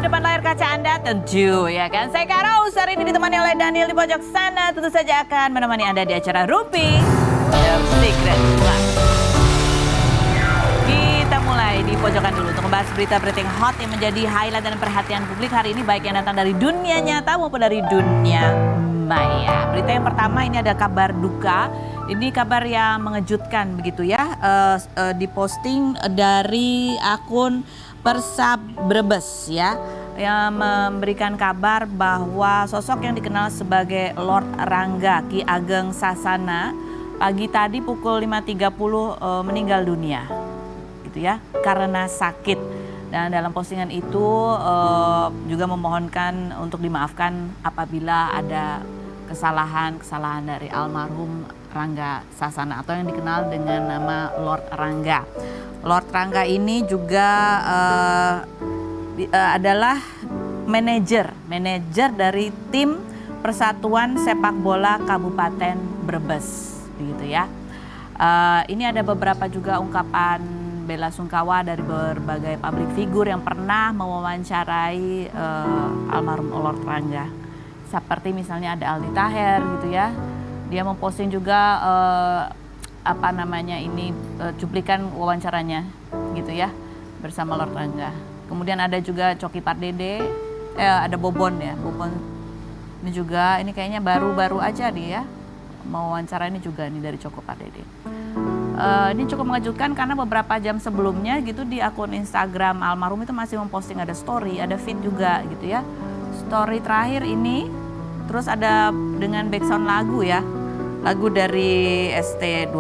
depan layar kaca Anda tentu ya kan. Saya Karaus, hari ini ditemani oleh Daniel di pojok sana. Tentu saja akan menemani Anda di acara Rumpi The Secret Life. Kita mulai di pojokan dulu untuk membahas berita-berita yang hot yang menjadi highlight dan perhatian publik hari ini, baik yang datang dari dunia nyata maupun dari dunia maya. Berita yang pertama ini ada kabar duka. Ini kabar yang mengejutkan begitu ya, diposting dari akun Persab Brebes ya, yang memberikan kabar bahwa sosok yang dikenal sebagai Lord Rangga Ki Ageng Sasana pagi tadi pukul 5.30 meninggal dunia gitu ya, karena sakit. Dan dalam postingan itu juga memohonkan untuk dimaafkan apabila ada kesalahan dari almarhum Rangga Sasana atau yang dikenal dengan nama Lord Rangga. Lord Rangga ini juga adalah manajer dari tim Persatuan Sepak Bola Kabupaten Brebes, begitu ya. Ini ada beberapa juga ungkapan bela sungkawa dari berbagai publik figur yang pernah mewawancarai almarhum Lord Rangga. Seperti misalnya ada Aldi Taher gitu ya. Dia memposting juga cuplikan wawancaranya gitu ya bersama Lord Rangga. Kemudian ada juga Coki Pardede, ada Bobon ya. Bobon ini juga, ini kayaknya baru-baru aja dia ya. Mau wawancara ini juga nih dari Coki Pardede. Ini cukup mengejutkan karena beberapa jam sebelumnya gitu di akun Instagram almarhum itu masih memposting ada story, ada feed juga gitu ya. Story terakhir ini terus ada dengan background lagu ya. Lagu dari ST12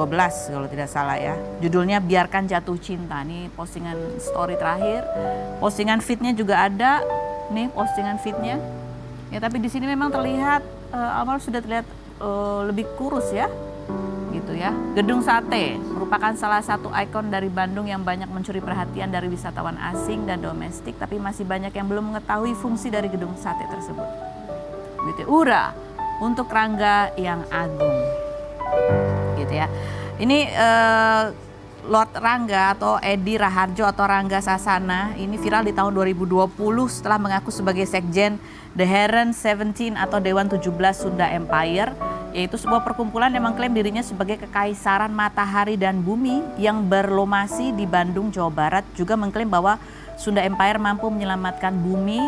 kalau tidak salah ya. Judulnya Biarkan Jatuh Cinta. Nih postingan story terakhir. Postingan feednya juga ada. Nih postingan feednya. Ya tapi di sini memang terlihat almarhum sudah terlihat lebih kurus ya. Gitu ya. Gedung Sate merupakan salah satu ikon dari Bandung yang banyak mencuri perhatian dari wisatawan asing dan domestik, tapi masih banyak yang belum mengetahui fungsi dari gedung sate tersebut. Gitu. Ura untuk Rangga yang agung. Gitu ya. Ini Lord Rangga atau Edi Raharjo atau Rangga Sasana ini viral di tahun 2020 setelah mengaku sebagai sekjen The Heren 17 atau Dewan 17 Sunda Empire, yaitu sebuah perkumpulan yang mengklaim dirinya sebagai kekaisaran matahari dan bumi yang berlokasi di Bandung, Jawa Barat, juga mengklaim bahwa Sunda Empire mampu menyelamatkan bumi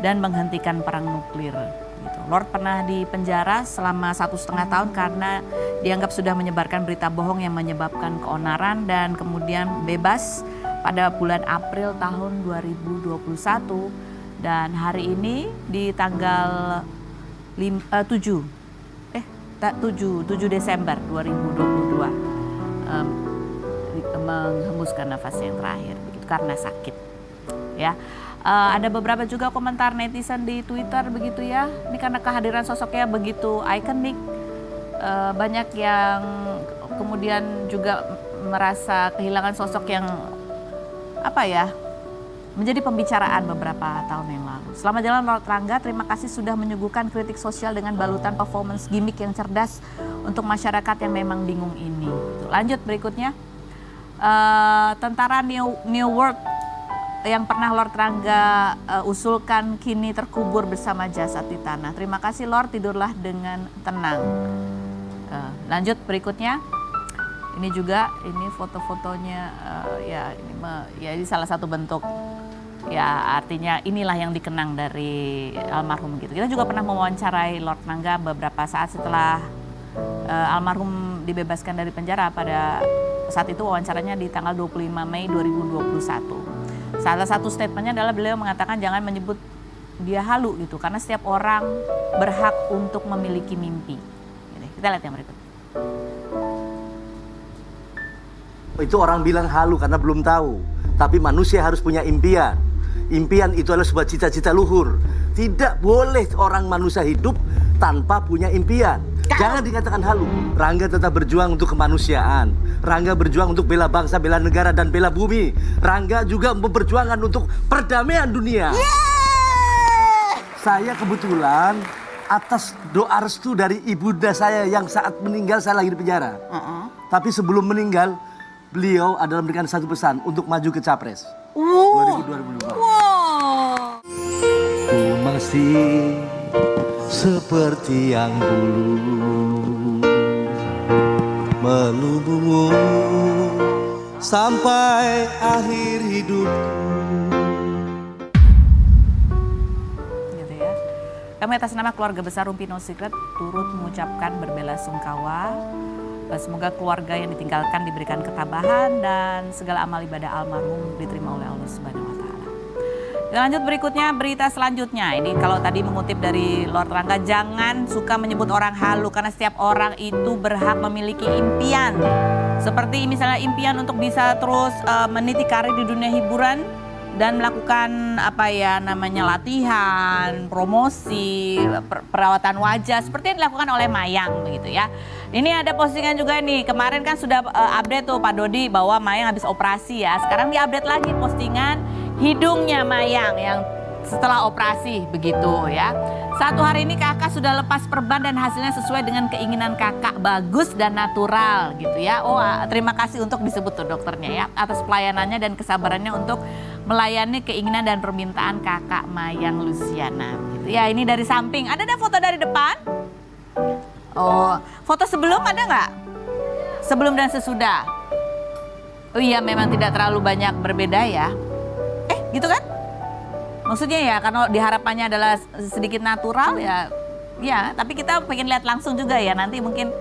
dan menghentikan perang nuklir. Gitu. Lord pernah dipenjara selama 1,5 tahun karena dianggap sudah menyebarkan berita bohong yang menyebabkan keonaran, dan kemudian bebas pada bulan April tahun 2021. Dan hari ini di tanggal 7 Desember 2022 menghembuskan nafasnya yang terakhir begitu karena sakit ya. Ada beberapa juga komentar netizen di Twitter begitu ya. Ini karena kehadiran sosoknya begitu ikonik, banyak yang kemudian juga merasa kehilangan sosok yang menjadi pembicaraan beberapa tahun yang lalu. Selamat jalan Lord Rangga, terima kasih sudah menyuguhkan kritik sosial dengan balutan performance gimmick yang cerdas untuk masyarakat yang memang bingung ini. Lanjut berikutnya, tentara New World yang pernah Lord Rangga usulkan kini terkubur bersama jasad di tanah. Terima kasih Lord, tidurlah dengan tenang. Lanjut berikutnya, ini juga ini foto-fotonya ini salah satu bentuk ya, artinya inilah yang dikenang dari almarhum gitu. Kita juga pernah mewawancarai Lord Rangga beberapa saat setelah almarhum dibebaskan dari penjara. Pada saat itu wawancaranya di tanggal 25 Mei 2021. Salah satu statementnya adalah beliau mengatakan jangan menyebut dia halu gitu, karena setiap orang berhak untuk memiliki mimpi. Kita lihat yang berikut. Itu orang bilang halu karena belum tahu. Tapi manusia harus punya impian. Impian itu adalah sebuah cita-cita luhur. Tidak boleh orang manusia hidup tanpa punya impian. Jangan dikatakan halu. Rangga tetap berjuang untuk kemanusiaan. Rangga berjuang untuk bela bangsa, bela negara, dan bela bumi. Rangga juga memperjuangkan untuk perdamaian dunia. Saya kebetulan atas doa restu dari ibunda saya yang saat meninggal saya lagi di penjara. Tapi sebelum meninggal, beliau adalah memberikan satu pesan untuk maju ke Capres 2024. Wow. masih seperti yang dulu, melulumu sampai akhir hidupku. Gitu ya. Kami atas nama keluarga besar Rumpi No Secret turut mengucapkan berbelasungkawa. Semoga keluarga yang ditinggalkan diberikan ketabahan dan segala amal ibadah almarhum diterima oleh Allah Subhanahu wa taala. Kita lanjut berikutnya, berita selanjutnya. Ini kalau tadi mengutip dari Lord Rangga, jangan suka menyebut orang halu karena setiap orang itu berhak memiliki impian. Seperti misalnya impian untuk bisa terus meniti karir di dunia hiburan dan melakukan latihan, promosi, perawatan wajah seperti yang dilakukan oleh Mayang begitu ya. Ini ada postingan juga nih, kemarin kan sudah update tuh Pak Dodi bahwa Mayang habis operasi ya. Sekarang di-update lagi postingan hidungnya Mayang yang setelah operasi begitu ya. Satu hari ini kakak sudah lepas perban dan hasilnya sesuai dengan keinginan kakak, bagus dan natural gitu ya. Oh, terima kasih untuk disebut tuh dokternya ya atas pelayanannya dan kesabarannya untuk melayani keinginan dan permintaan kakak Mayang Luciana gitu ya. Ini dari samping, ada foto dari depan? Oh, foto sebelum ada nggak? Sebelum dan sesudah. Oh iya, memang tidak terlalu banyak berbeda ya. Gitu kan? Maksudnya ya, karena diharapannya adalah sedikit natural ya. Ya, tapi kita pengen lihat langsung juga ya. Nanti mungkin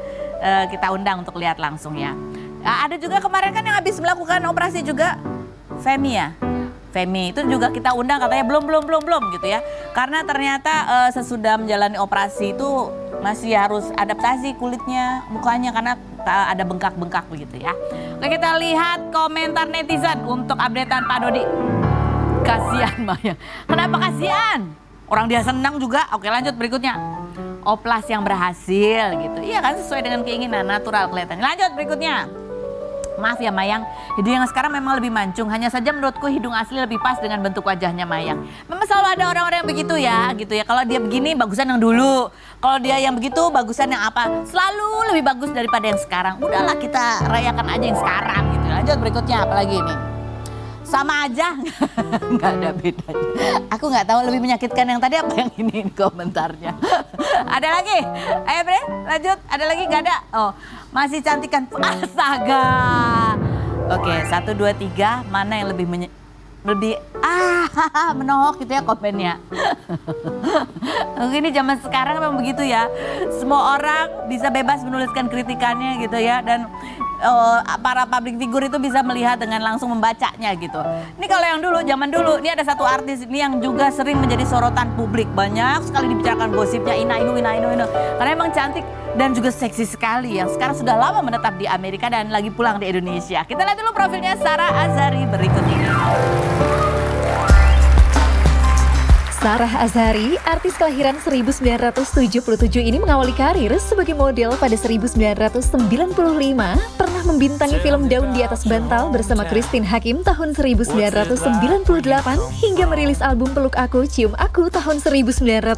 kita undang untuk lihat langsung ya. Ada juga kemarin kan yang habis melakukan operasi juga, Femi ya. Femi itu juga kita undang, katanya belum gitu ya. Karena ternyata sesudah menjalani operasi itu masih harus adaptasi kulitnya, mukanya karena ada bengkak-bengkak begitu ya. Oke, kita lihat komentar netizen untuk updatean Pak Dodi. Kasihan Mayang. Kenapa kasihan? Orang dia senang juga. Oke, lanjut berikutnya. Oplas yang berhasil gitu. Iya kan, sesuai dengan keinginan, natural kelihatannya. Lanjut berikutnya. Maaf ya Mayang, hidung yang sekarang memang lebih mancung. Hanya saja menurutku hidung asli lebih pas dengan bentuk wajahnya Mayang. Memang selalu ada orang-orang yang begitu ya, gitu ya. Kalau dia begini bagusan yang dulu. Kalau dia yang begitu bagusan yang apa. Selalu lebih bagus daripada yang sekarang. Udahlah kita rayakan aja yang sekarang gitu. Lanjut berikutnya, apalagi ini? Sama aja, nggak ada bedanya. Aku nggak tahu lebih menyakitkan yang tadi apa yang ini komentarnya. Ada lagi? Ayo Bre, lanjut. Ada lagi nggak ada? Oh, masih cantikan. Astaga. Oke, 1, 2, 3. Mana yang lebih menohok gitu ya komennya. Ini zaman sekarang memang begitu ya. Semua orang bisa bebas menuliskan kritikannya gitu ya. Dan para public figure itu bisa melihat dengan langsung membacanya gitu. Ini kalau yang dulu, zaman dulu, ini ada satu artis ini yang juga sering menjadi sorotan publik. Banyak sekali dibicarakan gosipnya, Ina Inu. Karena emang cantik dan juga seksi sekali. Yang sekarang sudah lama menetap di Amerika dan lagi pulang di Indonesia. Kita lihat dulu profilnya Sarah Azhari berikut ini. Sarah Azhari, artis kelahiran 1977 ini mengawali karir sebagai model pada 1995, pernah membintangi film Daun di Atas Bantal bersama Christine Hakim tahun 1998, hingga merilis album Peluk Aku, Cium Aku tahun 1999.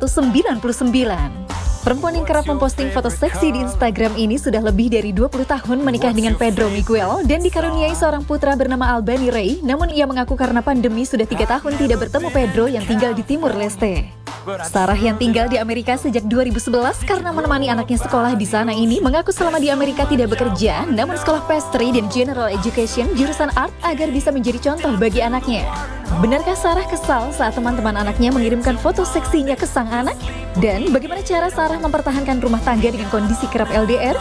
Perempuan yang kerap memposting foto seksi di Instagram ini sudah lebih dari 20 tahun menikah dengan Pedro Miguel dan dikaruniai seorang putra bernama Albani Ray. Namun ia mengaku karena pandemi sudah 3 tahun tidak bertemu Pedro yang tinggal di Timur Leste. Sarah yang tinggal di Amerika sejak 2011 karena menemani anaknya sekolah di sana ini mengaku selama di Amerika tidak bekerja, namun sekolah pastry dan general education jurusan art agar bisa menjadi contoh bagi anaknya. Benarkah Sarah kesal saat teman-teman anaknya mengirimkan foto seksinya ke sang anak? Dan bagaimana cara Sarah mempertahankan rumah tangga dengan kondisi kerap LDR?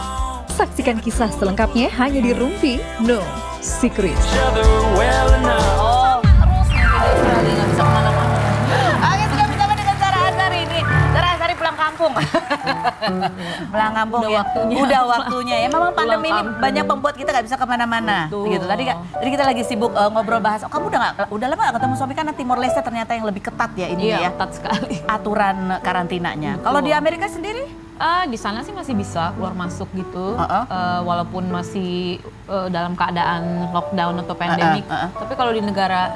Saksikan kisah selengkapnya hanya di Rumpi No Secret. Oh, terus nggak bisa kemana-mana. Oke, sudah bersama dengan Sarah Azhari ini. Sarah Azhari pulang kampung. Pulang kampung ya. Udah waktunya ya. Memang pandemi ini banyak membuat kita nggak bisa kemana-mana. Gitu. Tadi kita lagi sibuk ngobrol bahas. Oh, kamu udah lama nggak ketemu suami karena Timor Leste ternyata yang lebih ketat ya ini ya. Ketat sekali. Aturan karantinanya. Kalau di Amerika sendiri? Di sana sih masih bisa keluar masuk gitu, walaupun masih dalam keadaan lockdown atau pandemik. Tapi kalau di negara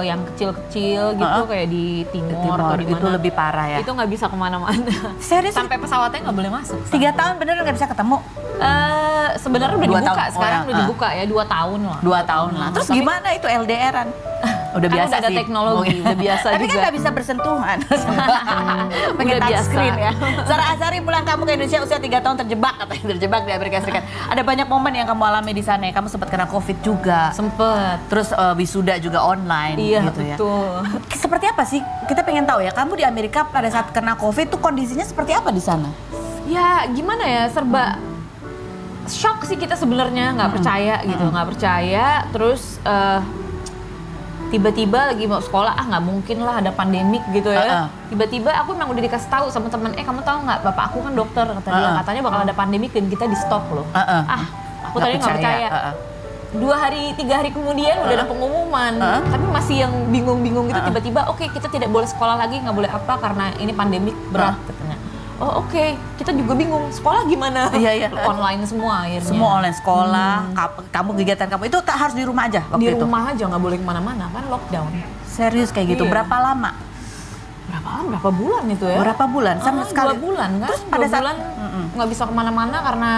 yang kecil-kecil gitu kayak di Timor atau di mana, itu lebih parah ya. Itu nggak bisa kemana-mana. Serius? Sampai pesawatnya nggak boleh masuk. 3 tahun bener nggak bisa ketemu? Sebenarnya udah 2 dibuka tahun. sekarang udah dibuka ya 2 tahun lah. 2 tahun lah. Terus gimana itu LDR-an? Udah Kan biasa udah ada sih. teknologi, udah biasa Tapi juga. kan nggak bisa bersentuhan. Pakai Udah touch biasa. screen ya. Sarah Azhari pulang kamu ke Indonesia usia 3 tahun terjebak, katanya terjebak di Amerika Serikat. Ada banyak momen yang kamu alami di sana ya. Kamu sempat kena COVID juga. Sempet. Terus wisuda juga online Iya, gitu ya. betul. Seperti apa sih? Kita pengen tahu ya, kamu di Amerika pada saat kena COVID tuh kondisinya seperti apa di sana? Ya gimana ya, serba shock sih kita sebenarnya, nggak percaya gitu, nggak percaya. Terus tiba-tiba lagi mau sekolah, nggak mungkin lah ada pandemik gitu ya. Tiba-tiba aku memang udah dikasih tahu sama teman, kamu tahu nggak, bapak aku kan dokter, kata dia, katanya bakal ada pandemik dan kita di stop loh. Aku tadi nggak percaya. 2 hari, 3 hari kemudian udah ada pengumuman, tapi masih yang bingung-bingung gitu. Tiba-tiba oke, kita tidak boleh sekolah lagi, nggak boleh apa karena ini pandemik berat katanya. Oh oke, kita juga bingung, sekolah gimana? Iya. Online semua akhirnya. Semua online sekolah, kamu kegiatan kamu itu tak harus di rumah aja waktu Di itu? rumah aja, nggak boleh kemana-mana, kan lockdown. Serius kayak gitu, Iya. berapa lama? Berapa bulan itu ya? Berapa bulan? Sama sekali? 2 bulan kan? Terus pada 2 saat bulan nggak bisa kemana-mana karena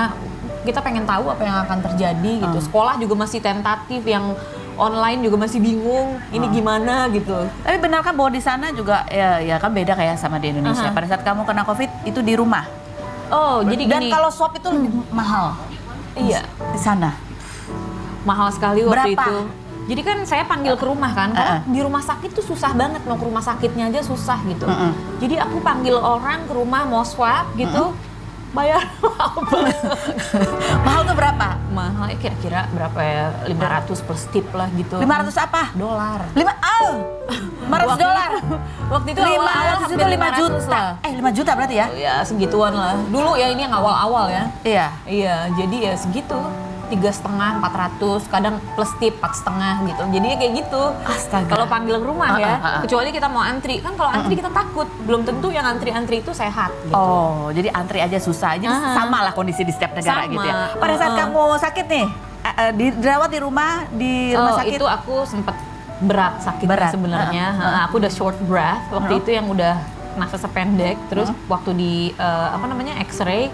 kita pengen tahu apa yang akan terjadi gitu. Sekolah juga masih tentatif, yang online juga masih bingung, ini gimana gitu. Tapi benarkah bahwa di sana juga ya kan beda kayak sama di Indonesia. Pada saat kamu kena COVID itu di rumah. Oh, jadi Dan gini. kalau swab itu lebih mahal Iya, di sana. mahal sekali waktu Berapa? itu. Jadi kan saya panggil ke rumah kan, kalau di rumah sakit tuh susah banget, mau ke rumah sakitnya aja susah gitu. Jadi aku panggil orang ke rumah mau swab gitu, bayar mahal banget. Mahal tuh berapa? Mahal ya kira-kira berapa ya, 500 plus tip lah gitu. 500 apa? dolar. 500 dolar. Waktu itu awal-awal 500 itu hampir 5 juta. 500 lah. 5 juta berarti ya? Ya segituan lah. Dulu ya ini yang awal-awal ya. Iya. Iya, jadi ya segitu. 3,5, 400, kadang plus tip 4,5 gitu. Jadi kayak gitu. Astaga. Kalau panggil ke rumah ya, kecuali kita mau antri. Kan kalau antri kita takut, belum tentu yang antri-antri itu sehat gitu. Oh, jadi antri aja susah. Jadi sama lah kondisi di setiap negara Sama. gitu ya. Pada saat kamu sakit nih, dirawat di rumah sakit. Itu aku sempat berat sakit Berat. sebenarnya. Aku udah short breath waktu itu, yang udah nafasnya pendek. Terus waktu di X-ray,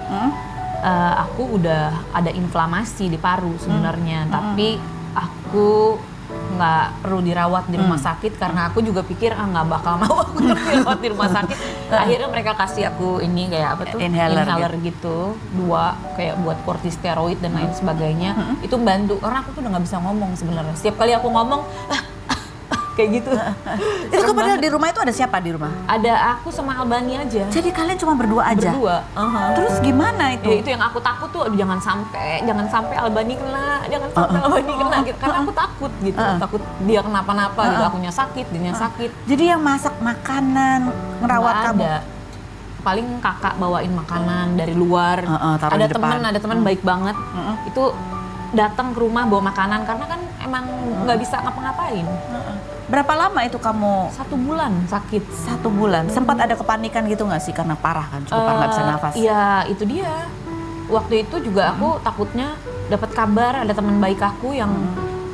aku udah ada inflamasi di paru sebenarnya. Tapi aku nggak perlu dirawat di rumah sakit karena aku juga pikir nggak bakal mau aku dirawat di rumah sakit. Akhirnya mereka kasih aku ini kayak apa tuh, Inhaler gitu, 2 kayak buat kortikosteroid dan lain sebagainya. Itu membantu karena aku tuh udah nggak bisa ngomong sebenarnya. Setiap kali aku ngomong kayak gitu. Itu padahal di rumah itu ada siapa di rumah? Ada aku sama Albani aja. Jadi kalian cuma berdua aja? Berdua. Terus gimana itu? Ya, itu yang aku takut tuh, aduh, jangan sampai Albani kena, jangan sampai Albani kena gitu. Karena aku takut gitu, takut dia kenapa-napa gitu. Akunya sakit, dianya sakit. Jadi yang masak makanan, ngerawat Nggak kamu? ada. Paling kakak bawain makanan dari luar. taruh Ada di depan. teman baik banget. Itu datang ke rumah bawa makanan karena kan emang nggak bisa ngapa-ngapain. Berapa lama itu kamu? 1 bulan sakit. 1 bulan. Sempat ada kepanikan gitu nggak sih? Karena parah kan, cukup parah nggak bisa nafas. Iya, itu dia. Waktu itu juga aku takutnya dapat kabar ada teman baik aku yang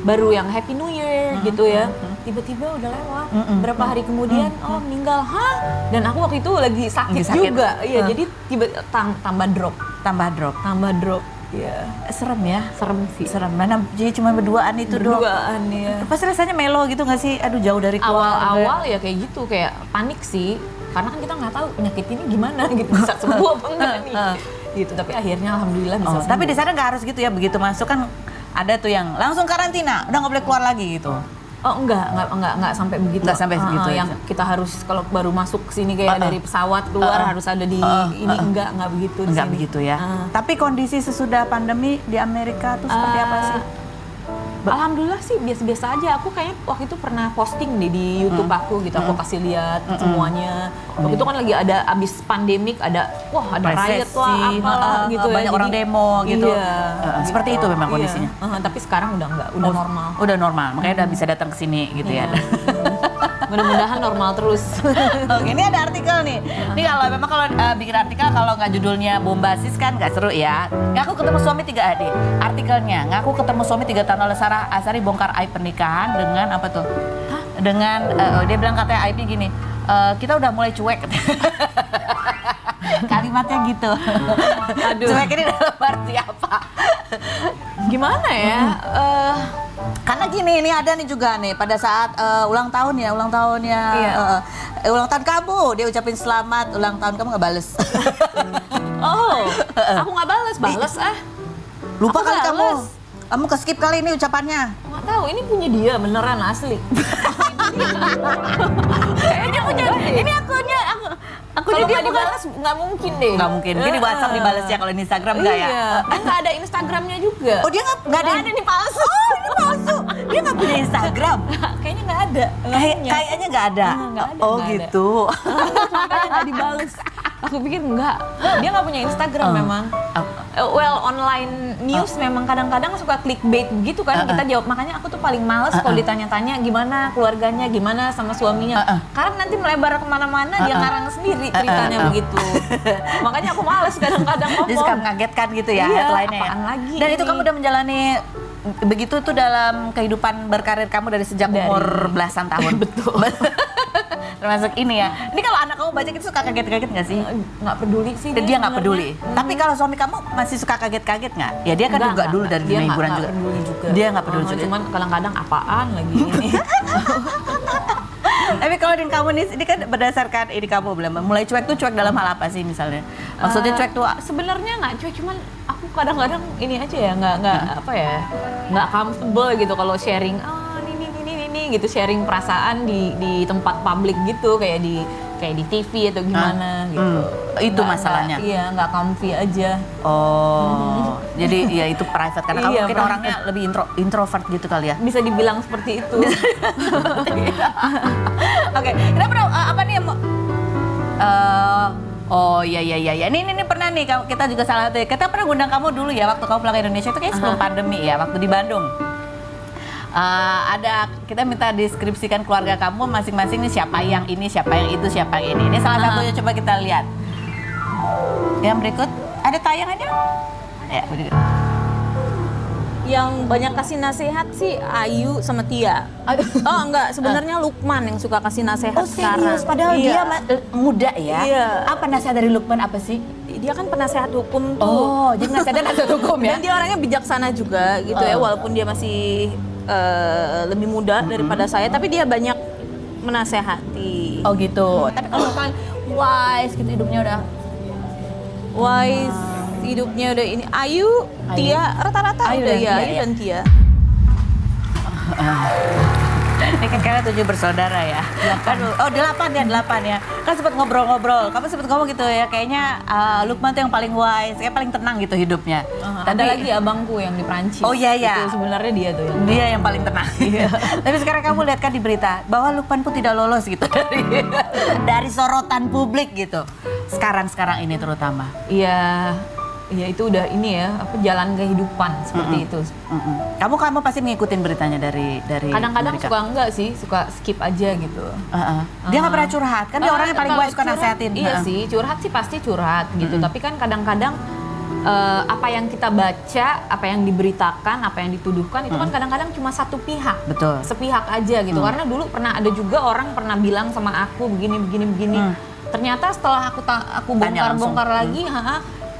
baru yang Happy New Year gitu ya. Tiba-tiba udah lewat. Berapa hari kemudian, meninggal. Hah? Dan aku waktu itu lagi sakit, juga. Iya, jadi tiba tambah drop. Tambah drop. Iya. Serem ya? Serem sih. Serem. Mana jadi cuma berduaan itu doang. Berduaan ya. Pasti rasanya melo gitu nggak sih? Aduh, jauh dari keluarga. Awal-awal ya kayak gitu, kayak panik sih. Karena kan kita nggak tahu penyakit ini gimana gitu, bisa sembuh apa enggak nih. Gitu, tapi akhirnya alhamdulillah bisa sembuh. Tapi di sana nggak harus gitu ya, begitu masuk kan ada tuh yang langsung karantina, udah nggak boleh keluar lagi gitu. Oh enggak sampai begitu. Nggak sampai segitu ya? Yang kita harus kalau baru masuk ke sini kayak dari pesawat keluar harus ada di ini enggak begitu di Nggak sini. begitu ya. Tapi kondisi sesudah pandemi di Amerika tuh seperti apa sih? Alhamdulillah sih biasa-biasa aja. Aku kayaknya waktu itu pernah posting deh di YouTube aku gitu. Aku kasih lihat semuanya. Waktu itu kan lagi ada abis pandemik, ada riot lah apalah gitu ya. Banyak orang Jadi, demo gitu. Iya, Seperti itu memang kondisinya. Tapi sekarang udah enggak, udah normal. Udah normal, makanya udah bisa datang ke sini gitu ya. Mudah-mudahan normal terus. Oke, ini ada artikel nih. Ini kalau memang kalau bikin artikel kalau nggak judulnya bombastis kan nggak seru ya. Ngaku ketemu suami 3 adik. Artikelnya, ngaku ketemu suami 3 tahun oleh Sarah Azhari bongkar aib pernikahan dengan apa tuh? Dengan dia bilang katanya aibnya gini. Kita udah mulai cuek. Kalimatnya gitu. Aduh. Cuek ini dalam arti apa? Gimana ya? Karena gini, ini ada nih juga nih pada saat ulang tahun ya, Iya. ulang tahun kamu, dia ucapin selamat ulang tahun, kamu nggak bales. Oh, aku nggak bales ah. Lupa Aku kali kamu. bales. Kamu ke-skip kali ini ucapannya. Nggak tahu, ini punya dia beneran asli. Kayaknya punya. Ini akunnya Akunnya kalau dia nggak dibales nggak mungkin deh. Nggak mungkin. Mungkin di WhatsApp dibales ya, kalau di Instagram nggak ya? Iya. Nggak ada Instagramnya juga. Oh, dia nggak ada. Nggak ada nih palsu. Oh, ini palsu. Dia nggak punya Instagram. Kayaknya nggak ada. Nggak punya. Kayaknya nggak ada. Nggak ada, Oh, nggak ada. gitu. Makanya nggak dibales. Aku pikir enggak. Dia nggak punya Instagram memang. Well, online news memang kadang-kadang suka clickbait gitu kan. Kita jawab, makanya aku tuh paling males kalau ditanya-tanya gimana keluarganya, gimana sama suaminya. Karena nanti melebar kemana-mana, dia ngarang sendiri ceritanya begitu. Makanya aku males kadang-kadang ngomong. Dia suka mengagetkan gitu ya, Iya, headline-nya ya. apaan lagi Dan itu ini? kamu udah menjalani begitu tuh dalam kehidupan berkarir kamu dari sejak umur belasan tahun. Betul. Termasuk ini ya. Ini kalau anak kamu baca gitu suka kaget-kaget nggak sih? Nggak peduli sih Dia nggak sebenarnya. peduli. Tapi kalau suami kamu masih suka kaget-kaget nggak? Ya dia kan juga dulu dari Dia dunia hiburan nggak juga. peduli juga. Dia nggak peduli juga. Cuman kadang-kadang apaan lagi ini. Tapi kalau dengan kamu nih, ini kan berdasarkan ini kamu bilang mulai cuek tuh cuek dalam hal apa sih misalnya? Maksudnya cuek tuh Sebenarnya nggak cuek, cuman aku kadang-kadang ini aja ya nggak apa ya, nggak comfortable gitu kalau sharing ini gitu, sharing perasaan di tempat publik gitu, kayak di TV atau gimana gitu. Itu Nggak- masalahnya. Iya, nggak comfy aja. Oh, jadi ya itu private karena kamu Iya, mungkin private. orangnya lebih introvert gitu kali ya. Bisa dibilang seperti itu. Oke, kita pernah apa nih? Oh iya. Ini pernah nih kita juga salah satu. Kita pernah ngundang kamu dulu ya waktu kamu pulang ke Indonesia itu kayak sebelum pandemi ya, waktu di Bandung. Kita minta deskripsikan keluarga kamu masing-masing nih, siapa yang ini, siapa yang itu, siapa yang ini. Ini salah satunya, coba kita lihat. Yang berikut ada tayangannya? Ya, berikut. Yang banyak kasih nasihat sih Ayu sama Tia. Oh enggak, sebenarnya Lukman yang suka kasih nasihat sekarang. Padahal Iya. dia muda ya. Iya. Apa nasihat dari Lukman apa sih? Dia kan penasehat hukum tuh. Oh, jadi nasihatnya nasihat hukum ya? Dan dia orangnya bijaksana juga gitu ya, walaupun dia masih lebih muda daripada saya, tapi dia banyak menasehati. Oh gitu. Tapi kalau misalkan wise gitu hidupnya udah Wise, hidupnya udah ini. Ayu, Tia, rata-rata Ayu udah dan ya, Tia, Ayu ya. dan Tia. ini kan kalian 7 bersaudara ya. Kan, oh 8 ya. Kan sempat ngobrol-ngobrol. Kamu sempat ngomong gitu ya, kayaknya Lukman tuh yang paling wise, kayak paling tenang gitu hidupnya. Ada lagi abangku yang di Prancis. Oh, iya. Itu sebenarnya dia tuh yang Dia yang paling tenang. Tapi sekarang kamu lihat kan di berita bahwa Lukman pun tidak lolos gitu dari sorotan publik gitu. Sekarang ini terutama. Iya, itu udah ini ya, apa jalan kehidupan seperti itu. Kamu pasti ngikutin beritanya dari Kadang-kadang Amerika. suka enggak sih, suka skip aja gitu. Dia nggak pernah curhat, kan dia orangnya paling Kalau wise suka curhat, nasehatin. Iya sih, curhat sih pasti curhat gitu. Tapi kan kadang-kadang apa yang kita baca, apa yang diberitakan, apa yang dituduhkan itu kan kadang-kadang cuma satu pihak. Betul. Sepihak aja gitu. Karena dulu pernah ada juga orang pernah bilang sama aku begini. Ternyata setelah aku Tanya langsung. bongkar lagi,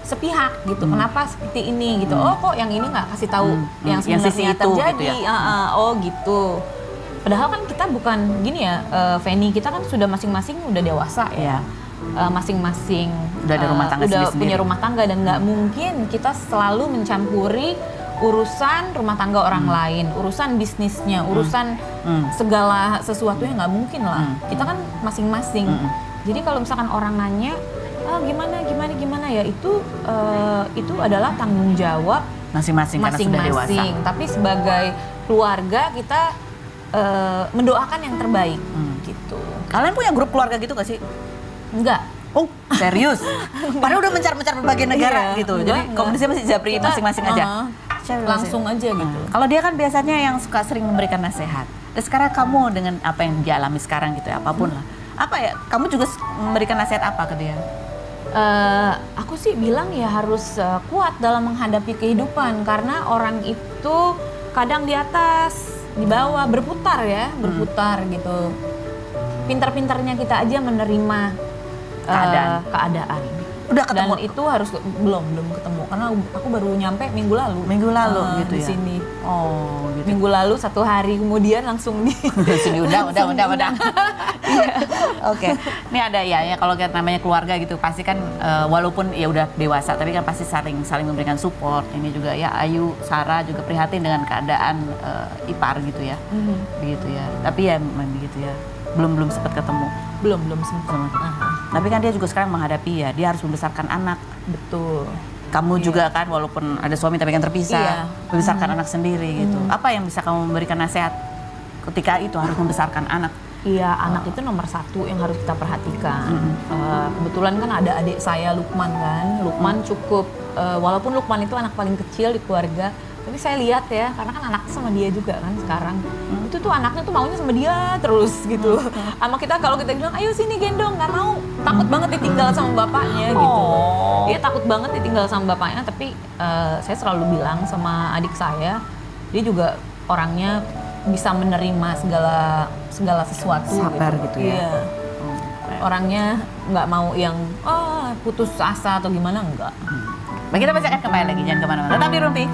sepihak gitu. Kenapa seperti ini gitu? Oh kok yang ini nggak kasih tahu yang Yang sisi sebenarnya itu, terjadi? gitu ya. Oh gitu. Padahal kan kita bukan gini ya, Feni, kita kan sudah masing-masing udah dewasa ya. Masing-masing Udah ada rumah tangga udah sendiri-sendiri. punya rumah tangga dan nggak mungkin kita selalu mencampuri urusan rumah tangga orang lain, urusan bisnisnya, urusan segala sesuatunya nggak mungkin lah. Kita kan masing-masing. Jadi kalau misalkan orang nanya, gimana ya, itu adalah tanggung jawab Masing-masing karena sudah dewasa. masing-masing. Tapi sebagai keluarga kita mendoakan yang terbaik gitu. Kalian punya grup keluarga gitu gak sih? Enggak. Oh, serius? Padahal udah mencar-mencar berbagai negara Iya, gitu. enggak, Jadi enggak. komunikasinya masih japri Kita, masing-masing aja. Langsung aja gitu. Kalau dia kan biasanya yang suka sering memberikan nasihat. Dan sekarang kamu dengan apa yang dialami sekarang gitu ya, apapun lah. Apa ya? Kamu juga memberikan nasihat apa ke dia? Aku sih bilang ya harus kuat dalam menghadapi kehidupan, karena orang itu kadang di atas, di bawah, berputar gitu. Pintar-pintarnya kita aja menerima keadaan. Udah ketemu? Dan itu harus belum ketemu karena aku baru nyampe minggu lalu. Minggu lalu gitu di ya. sini. Oh, gitu. Minggu lalu 1 hari kemudian langsung di Sini udah. Iya. Oke. Ini ada ya kalau kayak namanya keluarga gitu pasti kan walaupun ya udah dewasa tapi kan pasti saling memberikan support. Ini juga ya Ayu, Sarah juga prihatin dengan keadaan ipar gitu ya. Begitu ya. Tapi ya memang begitu ya. Belum sempat ketemu. belum sempat. Tapi kan dia juga sekarang menghadapi ya, dia harus membesarkan anak. Betul. Kamu juga kan walaupun ada suami tapi kan terpisah, Iya. membesarkan anak sendiri gitu. Apa yang bisa kamu memberikan nasihat ketika itu harus membesarkan anak? Iya, anak itu nomor 1 yang harus kita perhatikan. Kebetulan kan ada adik saya Lukman kan. Lukman cukup, walaupun Lukman itu anak paling kecil di keluarga, tapi saya lihat ya, karena kan anaknya sama dia juga kan sekarang. Itu tuh anaknya tuh maunya sama dia terus gitu. Sama kita kalau kita bilang, ayo sini gendong, nggak mau. Takut banget ditinggal sama bapaknya gitu. Dia takut banget ditinggal sama bapaknya, tapi saya selalu bilang sama adik saya, dia juga orangnya bisa menerima segala sesuatu. Sabar gitu ya. Iya. Orangnya nggak mau yang putus asa atau gimana, enggak. Nah, kita pasti akan kembali lagi, jangan kemana-mana. Tetap di Rumpi.